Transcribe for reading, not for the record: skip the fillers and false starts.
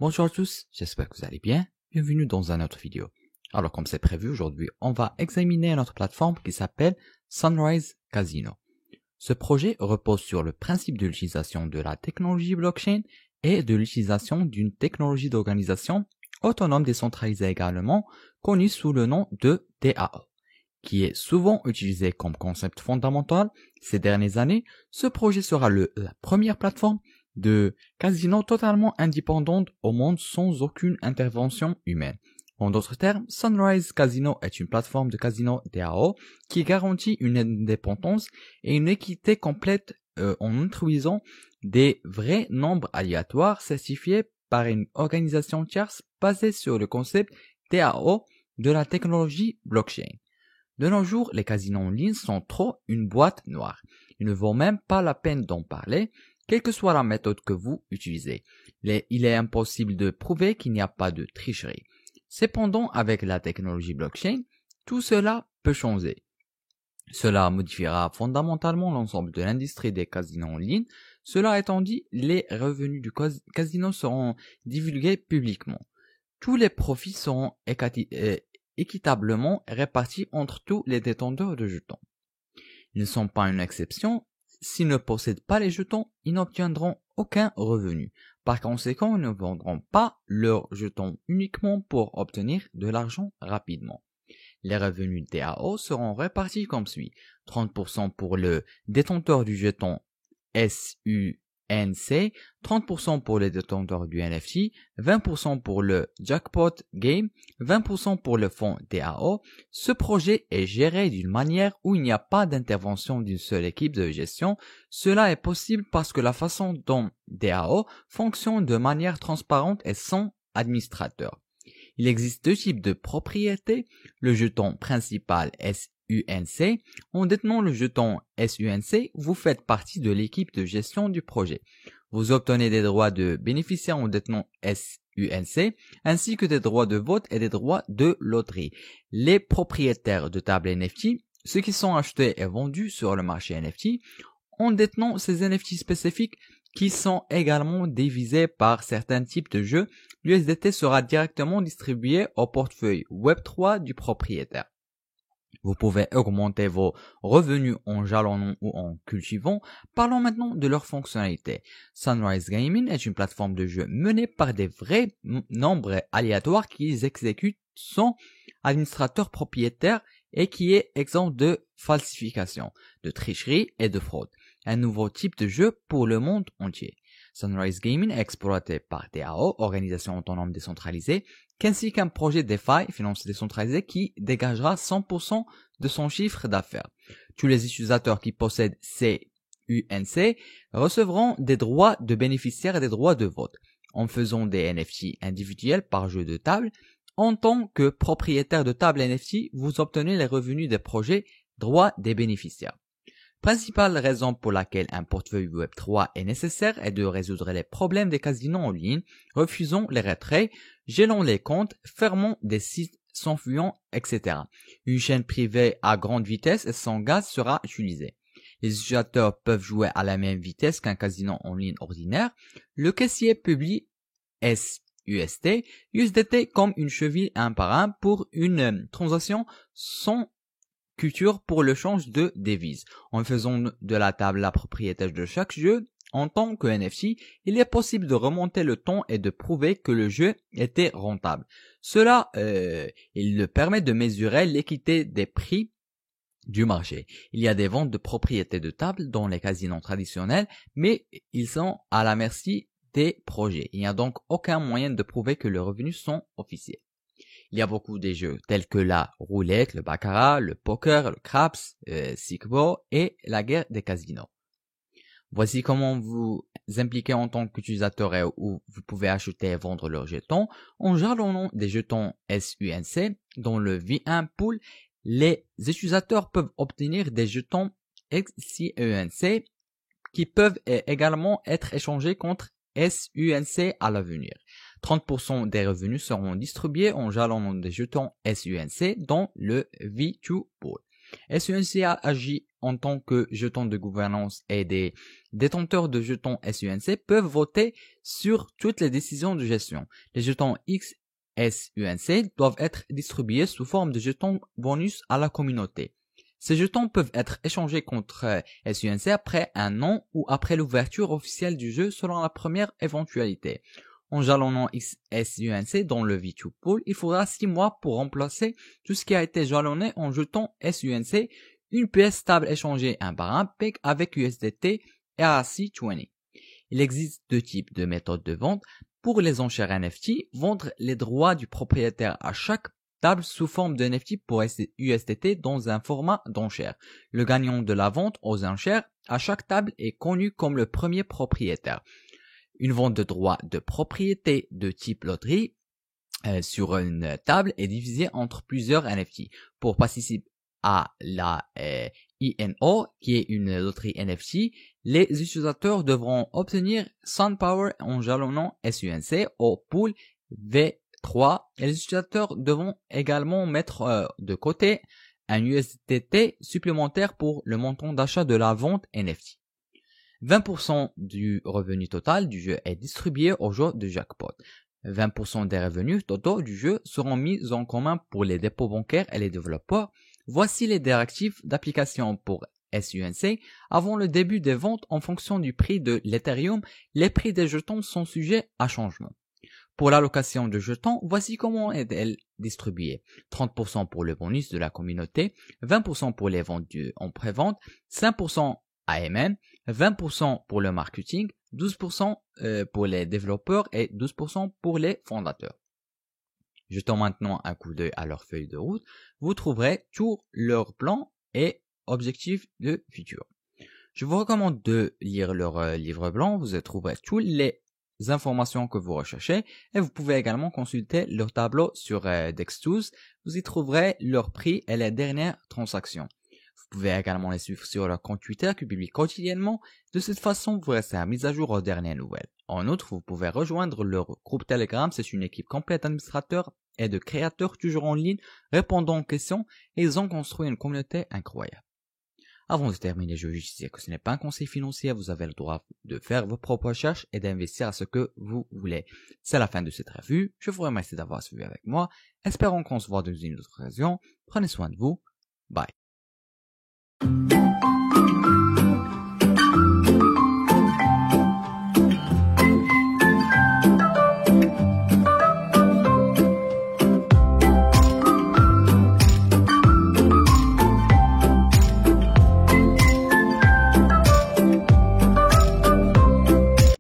Bonjour à tous, j'espère que vous allez bien. Bienvenue dans une autre vidéo. Alors comme c'est prévu, aujourd'hui on va examiner notre plateforme qui s'appelle Sunrise Casino. Ce projet repose sur le principe de l'utilisation de la technologie blockchain et de l'utilisation d'une technologie d'organisation autonome décentralisée également, connue sous le nom de DAO. Qui est souvent utilisé comme concept fondamental ces dernières années, ce projet sera la première plateforme de casino totalement indépendante au monde sans aucune intervention humaine. En d'autres termes, Sunrise Casino est une plateforme de casino DAO qui garantit une indépendance et une équité complète en introduisant des vrais nombres aléatoires certifiés par une organisation tierce basée sur le concept DAO de la technologie blockchain. De nos jours, les casinos en ligne sont trop une boîte noire. Il ne vaut même pas la peine d'en parler, quelle que soit la méthode que vous utilisez. Il est impossible de prouver qu'il n'y a pas de tricherie. Cependant, avec la technologie blockchain, tout cela peut changer. Cela modifiera fondamentalement l'ensemble de l'industrie des casinos en ligne. Cela étant dit, les revenus du casino seront divulgués publiquement. Tous les profits seront équitablement répartis entre tous les détenteurs de jetons. Ils ne sont pas une exception. S'ils ne possèdent pas les jetons, ils n'obtiendront aucun revenu. Par conséquent, ils ne vendront pas leurs jetons uniquement pour obtenir de l'argent rapidement. Les revenus DAO seront répartis comme suit. 30% pour le détenteur du jeton SUNC, 30% pour les détenteurs du NFT, 20% pour le jackpot game, 20% pour le fonds DAO. Ce projet est géré d'une manière où il n'y a pas d'intervention d'une seule équipe de gestion. Cela est possible parce que la façon dont DAO fonctionne de manière transparente est sans administrateur. Il existe deux types de propriétés, le jeton principal SUNC. En détenant le jeton SUNC, vous faites partie de l'équipe de gestion du projet. Vous obtenez des droits de bénéficiaire en détenant SUNC, ainsi que des droits de vote et des droits de loterie. Les propriétaires de tables NFT, ceux qui sont achetés et vendus sur le marché NFT, en détenant ces NFT spécifiques qui sont également divisés par certains types de jeux, l'USDT sera directement distribué au portefeuille Web3 du propriétaire. Vous pouvez augmenter vos revenus en jalonnant ou en cultivant. Parlons maintenant de leurs fonctionnalités. Sunrise Gaming est une plateforme de jeu menée par des vrais nombres aléatoires qui exécutent sans administrateur propriétaire et qui est exempt de falsification, de tricherie et de fraude. Un nouveau type de jeu pour le monde entier. Sunrise Gaming est exploité par DAO, organisation autonome décentralisée, ainsi qu'un projet DeFi, finance décentralisée, qui dégagera 100% de son chiffre d'affaires. Tous les utilisateurs qui possèdent CUNC recevront des droits de bénéficiaire et des droits de vote, en faisant des NFT individuels par jeu de table. En tant que propriétaire de table NFT, vous obtenez les revenus des projets, droits des bénéficiaires. Principale raison pour laquelle un portefeuille Web3 est nécessaire est de résoudre les problèmes des casinos en ligne, refusant les retraits, gelant les comptes, fermant des sites, s'enfuyant, etc. Une chaîne privée à grande vitesse et sans gaz sera utilisée. Les utilisateurs peuvent jouer à la même vitesse qu'un casino en ligne ordinaire. Le caissier publie USDT comme une cheville un par un pour une transaction sans culture pour le change de devise. En faisant de la table la propriétaire de chaque jeu, en tant que NFT, il est possible de remonter le temps et de prouver que le jeu était rentable. Cela, il le permet de mesurer l'équité des prix du marché. Il y a des ventes de propriétés de table dans les casinos traditionnels, mais ils sont à la merci des projets. Il n'y a donc aucun moyen de prouver que les revenus sont officiels. Il y a beaucoup de jeux tels que la roulette, le baccarat, le poker, le craps, Sickbo et la guerre des casinos. Voici comment vous impliquer en tant qu'utilisateur et où vous pouvez acheter et vendre leurs jetons. En jalonnant des jetons SUNC dans le V1 Pool, les utilisateurs peuvent obtenir des jetons SUNC qui peuvent également être échangés contre SUNC à l'avenir. 30% des revenus seront distribués en jalonnant des jetons SUNC dans le V2 Pool. SUNC agit en tant que jeton de gouvernance et des détenteurs de jetons SUNC peuvent voter sur toutes les décisions de gestion. Les jetons XSUNC doivent être distribués sous forme de jetons bonus à la communauté. Ces jetons peuvent être échangés contre SUNC après un an ou après l'ouverture officielle du jeu selon la première éventualité. En jalonnant SUNC dans le V2 Pool, il faudra 6 mois pour remplacer tout ce qui a été jalonné en jeton SUNC, une pièce stable échangée un par un PEG avec USDT et ERC20. Il existe deux types de méthodes de vente. Pour les enchères NFT, vendre les droits du propriétaire à chaque table sous forme de NFT pour USDT dans un format d'enchère. Le gagnant de la vente aux enchères à chaque table est connu comme le premier propriétaire. Une vente de droits de propriété de type loterie sur une table est divisée entre plusieurs NFT. Pour participer à la INO, qui est une loterie NFT, les utilisateurs devront obtenir SunPower en jalonnant SUNC au pool V3 et les utilisateurs devront également mettre de côté un USDT supplémentaire pour le montant d'achat de la vente NFT. 20% du revenu total du jeu est distribué au jeu de jackpot. 20% des revenus totaux du jeu seront mis en commun pour les dépôts bancaires et les développeurs. Voici les directives d'application pour SUNC. Avant le début des ventes, en fonction du prix de l'Ethereum, les prix des jetons sont sujets à changement. Pour l'allocation de jetons, voici comment est-elle distribuée. 30% pour le bonus de la communauté, 20% pour les ventes en pré-vente, 5% AMM, 20% pour le marketing, 12% pour les développeurs et 12% pour les fondateurs. Jetons maintenant un coup d'œil à leur feuille de route. Vous trouverez tous leurs plans et objectifs de futur. Je vous recommande de lire leur livre blanc. Vous y trouverez toutes les informations que vous recherchez et vous pouvez également consulter leur tableau sur Dex12. Vous y trouverez leur prix et les dernières transactions. Vous pouvez également les suivre sur leur compte Twitter qui publie quotidiennement. De cette façon, vous restez à mise à jour aux dernières nouvelles. En outre, vous pouvez rejoindre leur groupe Telegram. C'est une équipe complète d'administrateurs et de créateurs toujours en ligne, répondant aux questions, et ils ont construit une communauté incroyable. Avant de terminer, je veux juste dire que ce n'est pas un conseil financier. Vous avez le droit de faire vos propres recherches et d'investir à ce que vous voulez. C'est la fin de cette revue. Je vous remercie d'avoir suivi avec moi. Espérons qu'on se voit dans une autre occasion. Prenez soin de vous. Bye.